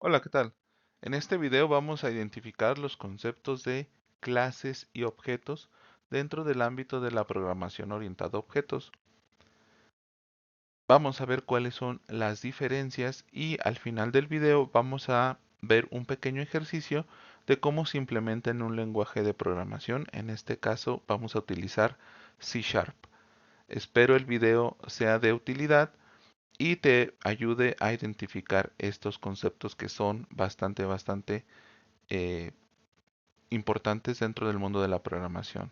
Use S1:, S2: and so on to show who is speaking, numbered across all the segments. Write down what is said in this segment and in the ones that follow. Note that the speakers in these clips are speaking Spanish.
S1: Hola, ¿qué tal? En este video vamos a identificar los conceptos de clases y objetos dentro del ámbito de la programación orientada a objetos. Vamos a ver cuáles son las diferencias y al final del video vamos a ver un pequeño ejercicio de cómo se implementa en un lenguaje de programación. En este caso vamos a utilizar C Sharp. Espero el video sea de utilidad y te ayude a identificar estos conceptos que son bastante eh, importantes dentro del mundo de la programación.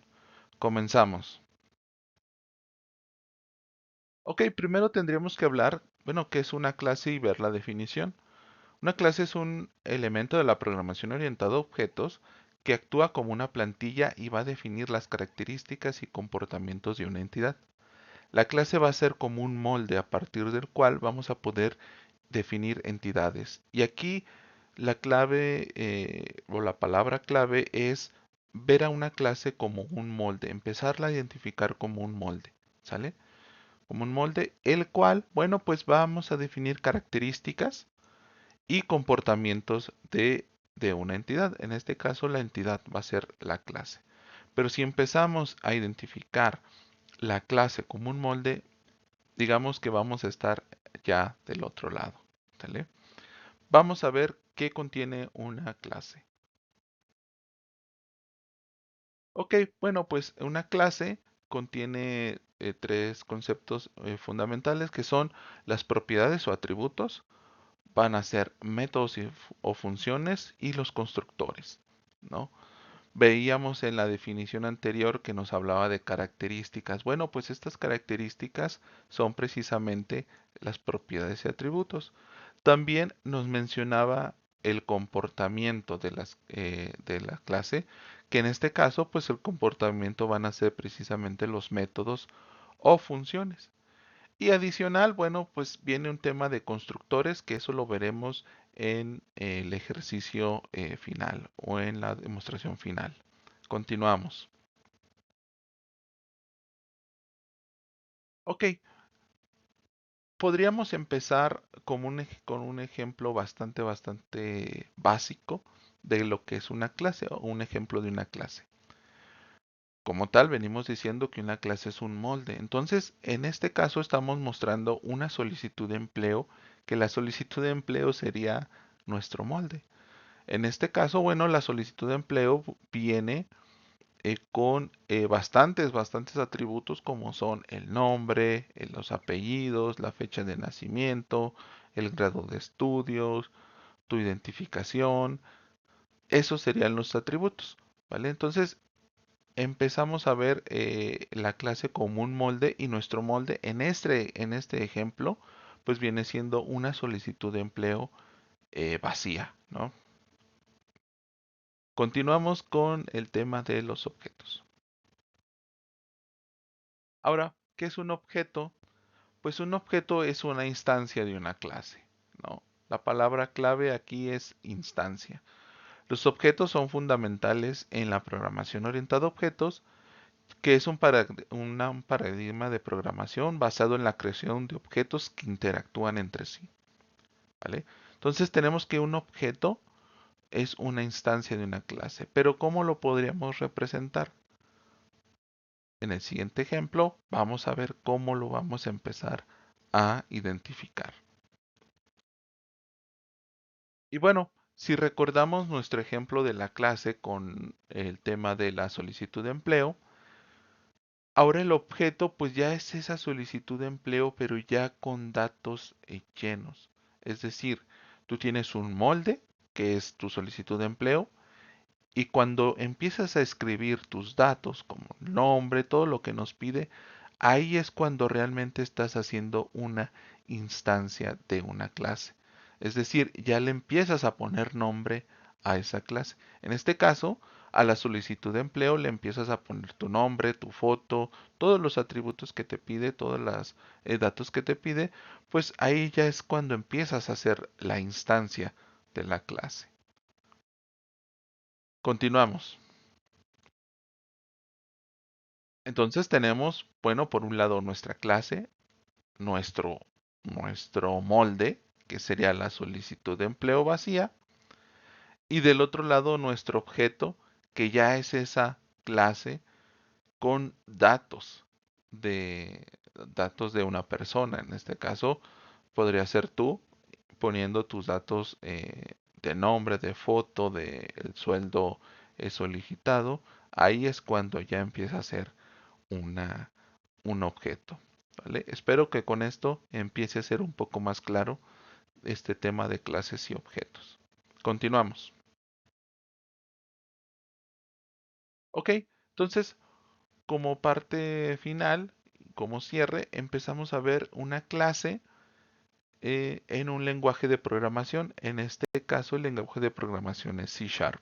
S1: Comenzamos. Ok, primero tendríamos que hablar, bueno, qué es una clase y ver la definición. Una clase es un elemento de la programación orientada a objetos que actúa como una plantilla y va a definir las características y comportamientos de una entidad. La clase va a ser como un molde a partir del cual vamos a poder definir entidades. Y aquí la clave o la palabra clave es ver a una clase como un molde, empezarla a identificar como un molde, ¿sale? Como un molde, el cual, bueno, pues vamos a definir características y comportamientos de una entidad. En este caso, la entidad va a ser la clase. Pero si empezamos a identificar la clase como un molde, digamos que vamos a estar ya del otro lado, ¿sale? Vamos a ver qué contiene una clase. Ok, bueno, pues una clase contiene tres conceptos fundamentales que son las propiedades o atributos, van a ser métodos o funciones y los constructores, ¿no? Veíamos en la definición anterior que nos hablaba de características. Bueno, pues estas características son precisamente las propiedades y atributos. También nos mencionaba el comportamiento de la clase, que en este caso, pues el comportamiento van a ser precisamente los métodos o funciones. Y adicional, bueno, pues viene un tema de constructores, que eso lo veremos en el ejercicio final o en la demostración final. Continuamos. Ok, podríamos empezar con un ejemplo bastante básico de lo que es una clase o un ejemplo de una clase. Como tal, venimos diciendo que una clase es un molde. Entonces, en este caso estamos mostrando una solicitud de empleo, que la solicitud de empleo sería nuestro molde. En este caso, bueno, la solicitud de empleo viene con bastantes atributos como son el nombre, los apellidos, la fecha de nacimiento, el grado de estudios, tu identificación. Esos serían los atributos, ¿vale? Entonces empezamos a ver la clase como un molde y nuestro molde en este ejemplo pues viene siendo una solicitud de empleo vacía, ¿no? Continuamos con el tema de los objetos. Ahora, ¿qué es un objeto? Pues un objeto es una instancia de una clase, ¿no? La palabra clave aquí es instancia. Los objetos son fundamentales en la programación orientada a objetos, que es un paradigma de programación basado en la creación de objetos que interactúan entre sí, ¿vale? Entonces tenemos que un objeto es una instancia de una clase, pero ¿cómo lo podríamos representar? En el siguiente ejemplo vamos a ver cómo lo vamos a empezar a identificar. Y bueno, si recordamos nuestro ejemplo de la clase con el tema de la solicitud de empleo, ahora el objeto pues ya es esa solicitud de empleo pero ya con datos llenos. Es decir, tú tienes un molde que es tu solicitud de empleo y cuando empiezas a escribir tus datos como nombre, todo lo que nos pide, ahí es cuando realmente estás haciendo una instancia de una clase. Es decir, ya le empiezas a poner nombre a esa clase. En este caso, a la solicitud de empleo le empiezas a poner tu nombre, tu foto, todos los atributos que te pide, todos los datos que te pide, pues ahí ya es cuando empiezas a hacer la instancia de la clase. Continuamos. Entonces tenemos, bueno, por un lado nuestra clase, nuestro molde, que sería la solicitud de empleo vacía, y del otro lado nuestro objeto, que ya es esa clase con de datos de una persona. En este caso, podría ser tú poniendo tus datos de nombre, de foto, de el sueldo solicitado. Ahí es cuando ya empieza a ser una, un objeto. ¿Vale? Espero que con esto empiece a ser un poco más claro este tema de clases y objetos. Continuamos. Ok, entonces como parte final, como cierre, empezamos a ver una clase en un lenguaje de programación. En este caso, el lenguaje de programación es C Sharp.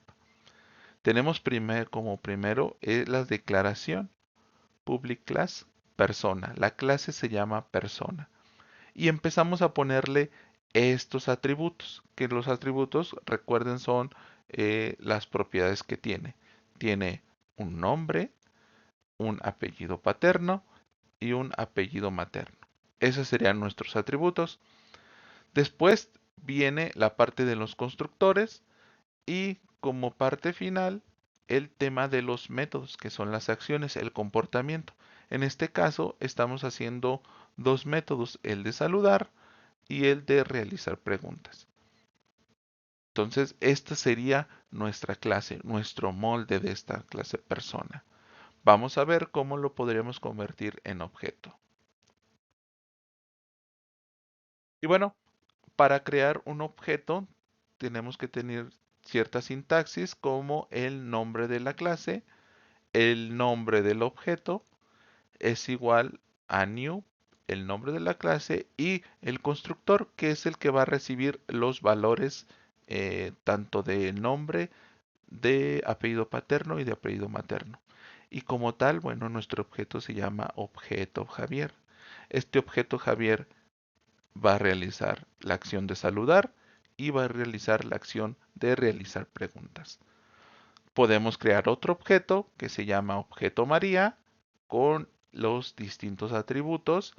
S1: Tenemos como primero la declaración public class persona. La clase se llama persona. Y empezamos a ponerle estos atributos, que los atributos, recuerden, son las propiedades que tiene. Tiene un nombre, un apellido paterno y un apellido materno. Esos serían nuestros atributos. Después viene la parte de los constructores y como parte final el tema de los métodos, que son las acciones, el comportamiento. En este caso estamos haciendo dos métodos, el de saludar y el de realizar preguntas. Entonces, esta sería nuestra clase, nuestro molde de esta clase persona. Vamos a ver cómo lo podríamos convertir en objeto. Y bueno, para crear un objeto tenemos que tener cierta sintaxis como el nombre de la clase, el nombre del objeto es igual a new, el nombre de la clase, y el constructor, que es el que va a recibir los valores tanto de nombre, de apellido paterno y de apellido materno. Y como tal, bueno, nuestro objeto se llama objeto Javier. Este objeto Javier va a realizar la acción de saludar y va a realizar la acción de realizar preguntas. Podemos crear otro objeto que se llama objeto María con los distintos atributos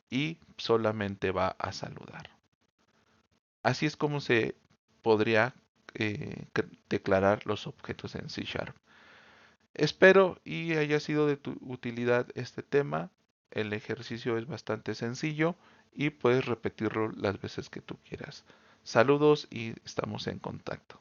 S1: y solamente va a saludar. Así es como se podría declarar los objetos en C Sharp. Espero y haya sido de tu utilidad este tema. El ejercicio es bastante sencillo y puedes repetirlo las veces que tú quieras. Saludos y estamos en contacto.